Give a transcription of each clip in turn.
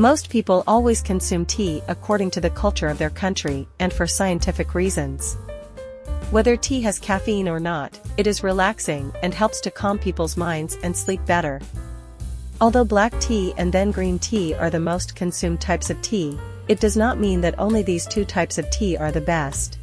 Most people always consume tea according to the culture of their country and for scientific reasons. Whether tea has caffeine or not, it is relaxing and helps to calm people's minds and sleep better. Although black tea and then green tea are the most consumed types of tea, it does not mean that only these two types of tea are the best.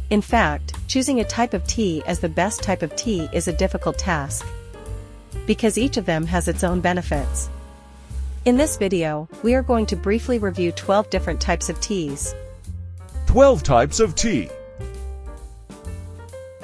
In fact, choosing a type of tea as the best type of tea is a difficult task, because each of them has its own benefits. In this video, we are going to briefly review 12 different types of teas. 12 types of tea.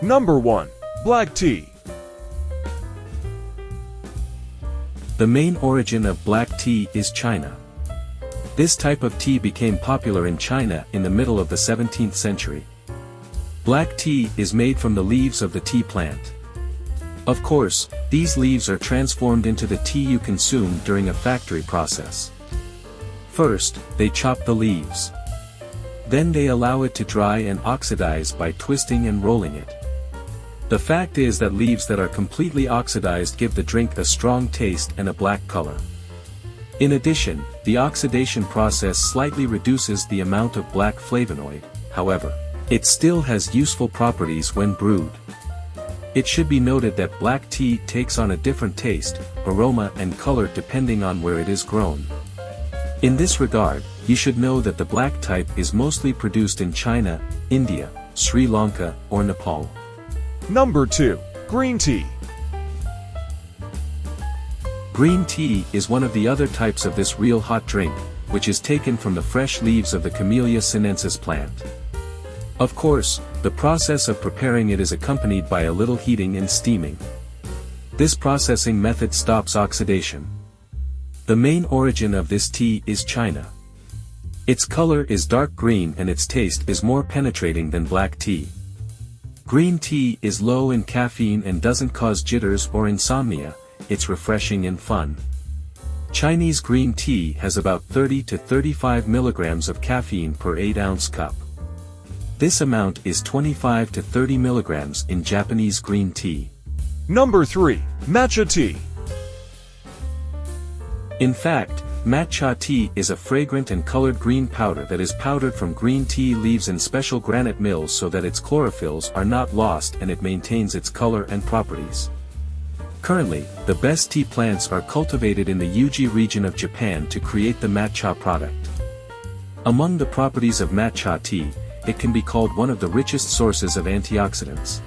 Number 1. Black tea. The main origin of black tea is China. This type of tea became popular in China in the middle of the 17th century. Black tea is made from the leaves of the tea plant. Of course, these leaves are transformed into the tea you consume during a factory process. First, they chop the leaves. Then they allow it to dry and oxidize by twisting and rolling it. The fact is that leaves that are completely oxidized give the drink a strong taste and a black color. In addition, the oxidation process slightly reduces the amount of black flavonoid, however, it still has useful properties when brewed. It should be noted that black tea takes on a different taste, aroma and color depending on where it is grown. In this regard, you should know that the black type is mostly produced in China, India, Sri Lanka, or Nepal. Number 2. Green tea. Green tea is one of the other types of this real hot drink, which is taken from the fresh leaves of the Camellia sinensis plant. Of course, the process of preparing it is accompanied by a little heating and steaming. This processing method stops oxidation. The main origin of this tea is China. Its color is dark green and its taste is more penetrating than black tea. Green tea is low in caffeine and doesn't cause jitters or insomnia, it's refreshing and fun. Chinese green tea has about 30 to 35 milligrams of caffeine per 8-ounce cup. This amount is 25 to 30 milligrams in Japanese green tea. Number 3. Matcha tea. In fact, Matcha tea is a fragrant and colored green powder that is powdered from green tea leaves in special granite mills so that its chlorophylls are not lost and it maintains its color and properties. Currently, the best tea plants are cultivated in the Uji region of Japan to create the matcha product. Among the properties of matcha tea, it can be called one of the richest sources of antioxidants.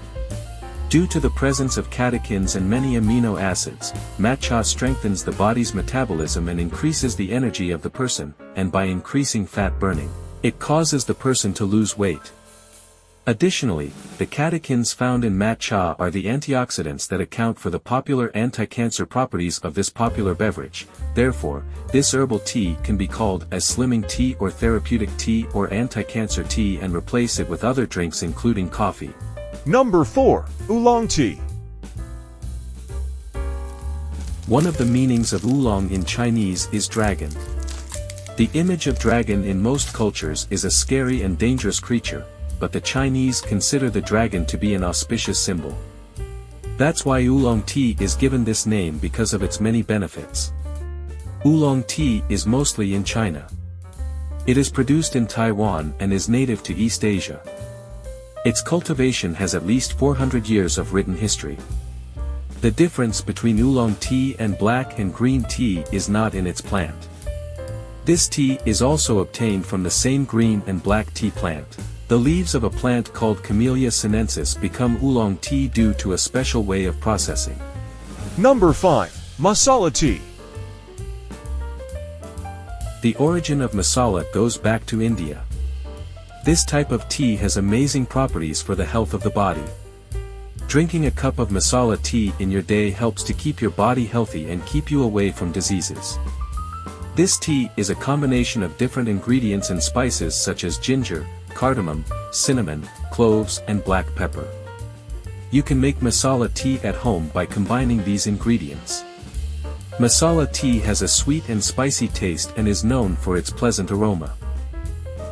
Due to the presence of catechins and many amino acids, matcha strengthens the body's metabolism and increases the energy of the person, and by increasing fat burning, it causes the person to lose weight. Additionally, the catechins found in matcha are the antioxidants that account for the popular anti-cancer properties of this popular beverage. Therefore, this herbal tea can be called as slimming tea or therapeutic tea or anti-cancer tea and replace it with other drinks including coffee. Number 4. Oolong tea. One of the meanings of oolong in Chinese is dragon. The image of dragon in most cultures is a scary and dangerous creature, but the Chinese consider the dragon to be an auspicious symbol. That's why oolong tea is given this name because of its many benefits. Oolong tea is mostly in China. It is produced in Taiwan and is native to East Asia. Its cultivation has at least 400 years of written history. The difference between oolong tea and black and green tea is not in its plant. This tea is also obtained from the same green and black tea plant. The leaves of a plant called Camellia sinensis become oolong tea due to a special way of processing. Number 5. Masala tea. The origin of masala goes back to India. This type of tea has amazing properties for the health of the body. Drinking a cup of masala tea in your day helps to keep your body healthy and keep you away from diseases. This tea is a combination of different ingredients and spices such as ginger, cardamom, cinnamon, cloves and black pepper. You can make masala tea at home by combining these ingredients. Masala tea has a sweet and spicy taste and is known for its pleasant aroma.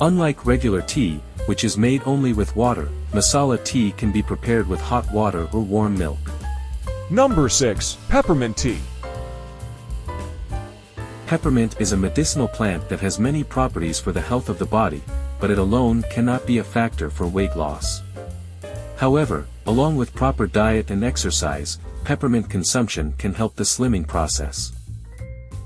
Unlike regular tea, which is made only with water, masala tea can be prepared with hot water or warm milk. Number 6. Peppermint tea. Peppermint is a medicinal plant that has many properties for the health of the body, but it alone cannot be a factor for weight loss. However, along with proper diet and exercise, peppermint consumption can help the slimming process.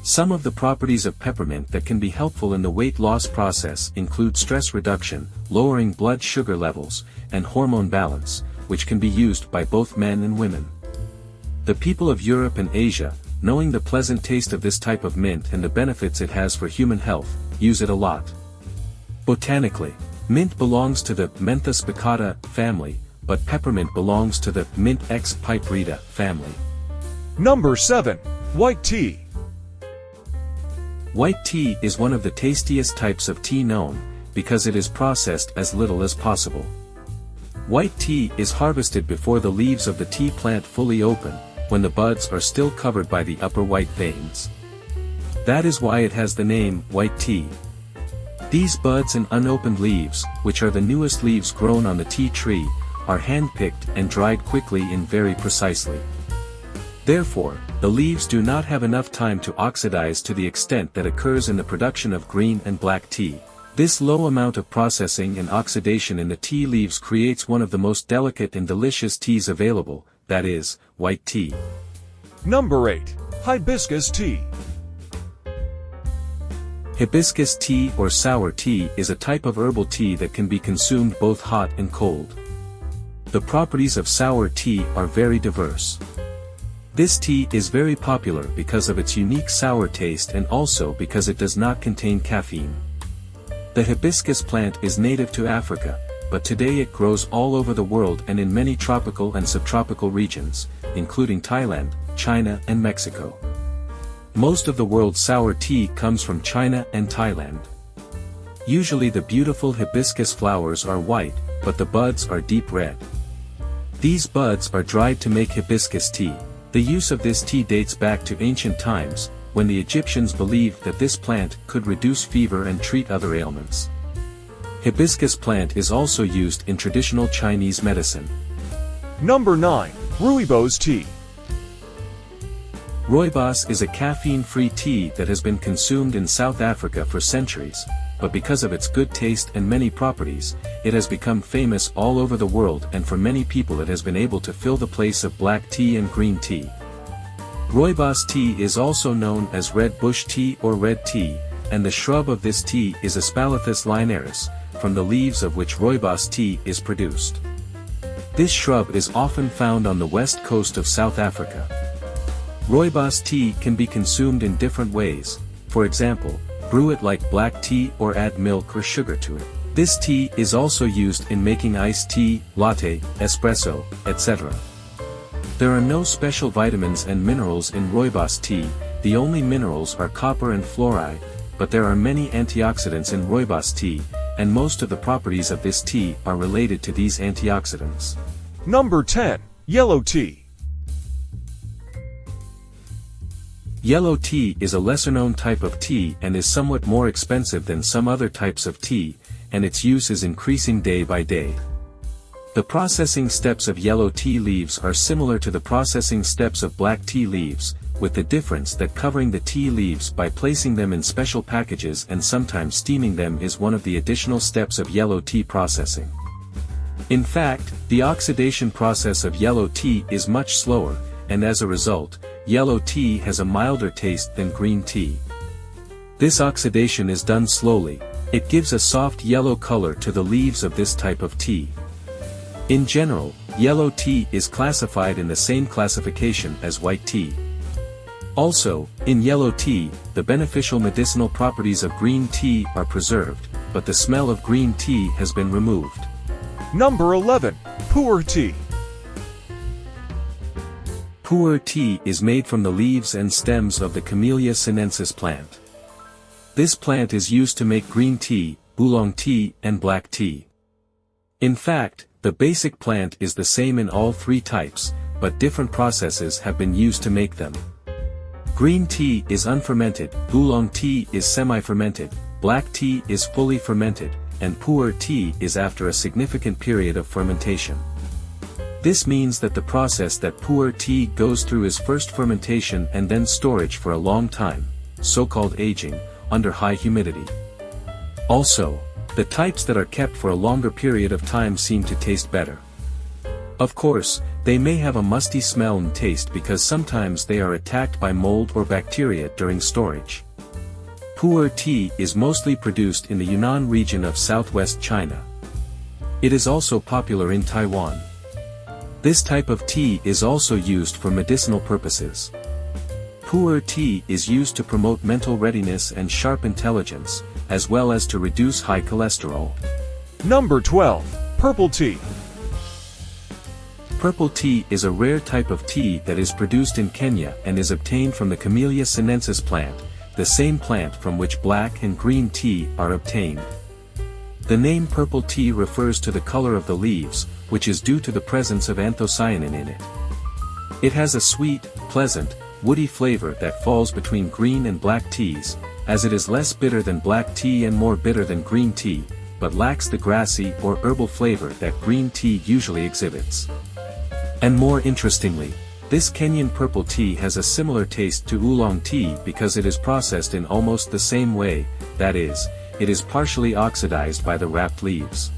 Some of the properties of peppermint that can be helpful in the weight loss process include stress reduction, lowering blood sugar levels, and hormone balance, which can be used by both men and women. The people of Europe and Asia, knowing the pleasant taste of this type of mint and the benefits it has for human health, use it a lot. Botanically, mint belongs to the Mentha spicata family, but peppermint belongs to the Mint X piperita family. Number 7. White tea. White tea is one of the tastiest types of tea known, because it is processed as little as possible. White tea is harvested before the leaves of the tea plant fully open, when the buds are still covered by the upper white veins. That is why it has the name white tea. These buds and unopened leaves, which are the newest leaves grown on the tea tree, are hand-picked and dried quickly and very precisely. Therefore, the leaves do not have enough time to oxidize to the extent that occurs in the production of green and black tea. This low amount of processing and oxidation in the tea leaves creates one of the most delicate and delicious teas available, that is, white tea. Number 8. Hibiscus tea. Hibiscus tea or sour tea is a type of herbal tea that can be consumed both hot and cold. The properties of sour tea are very diverse. This tea is very popular because of its unique sour taste and also because it does not contain caffeine. The hibiscus plant is native to Africa, but today it grows all over the world and in many tropical and subtropical regions, including Thailand, China and Mexico. Most of the world's sour tea comes from China and Thailand. Usually the beautiful hibiscus flowers are white, but the buds are deep red. These buds are dried to make hibiscus tea. The use of this tea dates back to ancient times, when the Egyptians believed that this plant could reduce fever and treat other ailments. Hibiscus plant is also used in traditional Chinese medicine. Number 9. Rooibos tea. Rooibos is a caffeine-free tea that has been consumed in South Africa for centuries, but because of its good taste and many properties, it has become famous all over the world, and for many people it has been able to fill the place of black tea and green tea. Rooibos tea is also known as red bush tea or red tea, and the shrub of this tea is Aspalathus linearis, from the leaves of which rooibos tea is produced. This shrub is often found on the west coast of South Africa. Rooibos tea can be consumed in different ways, for example, brew it like black tea or add milk or sugar to it. This tea is also used in making iced tea, latte, espresso, etc. There are no special vitamins and minerals in rooibos tea, the only minerals are copper and fluoride, but there are many antioxidants in rooibos tea, and most of the properties of this tea are related to these antioxidants. Number 10. Yellow tea. Yellow tea is a lesser-known type of tea and is somewhat more expensive than some other types of tea, and its use is increasing day by day. The processing steps of yellow tea leaves are similar to the processing steps of black tea leaves, with the difference that covering the tea leaves by placing them in special packages and sometimes steaming them is one of the additional steps of yellow tea processing. In fact, the oxidation process of yellow tea is much slower, and as a result, yellow tea has a milder taste than green tea. This oxidation is done slowly, it gives a soft yellow color to the leaves of this type of tea. In general, yellow tea is classified in the same classification as white tea. Also, in yellow tea, the beneficial medicinal properties of green tea are preserved, but the smell of green tea has been removed. Number 11. Puerhtea. Puerhtea is made from the leaves and stems of the Camellia sinensis plant. This plant is used to make green tea, oolong tea and black tea. In fact, the basic plant is the same in all three types, but different processes have been used to make them. Green tea is unfermented, oolong tea is semi-fermented, black tea is fully fermented, and puerhtea is after a significant period of fermentation. This means that the process that puerhtea goes through is first fermentation and then storage for a long time, so-called aging, under high humidity. Also, the types that are kept for a longer period of time seem to taste better. Of course, they may have a musty smell and taste because sometimes they are attacked by mold or bacteria during storage. Puerhtea is mostly produced in the Yunnan region of southwest China. It is also popular in Taiwan. This type of tea is also used for medicinal purposes. Puerhtea is used to promote mental readiness and sharp intelligence, as well as to reduce high cholesterol. Number 12. Purple tea. Purple tea is a rare type of tea that is produced in Kenya and is obtained from the Camellia sinensis plant, the same plant from which black and green tea are obtained. The name purple tea refers to the color of the leaves, which is due to the presence of anthocyanin in it. It has a sweet, pleasant, woody flavor that falls between green and black teas, as it is less bitter than black tea and more bitter than green tea, but lacks the grassy or herbal flavor that green tea usually exhibits. And more interestingly, this Kenyan purple tea has a similar taste to oolong tea because it is processed in almost the same way, that is, it is partially oxidized by the wrapped leaves.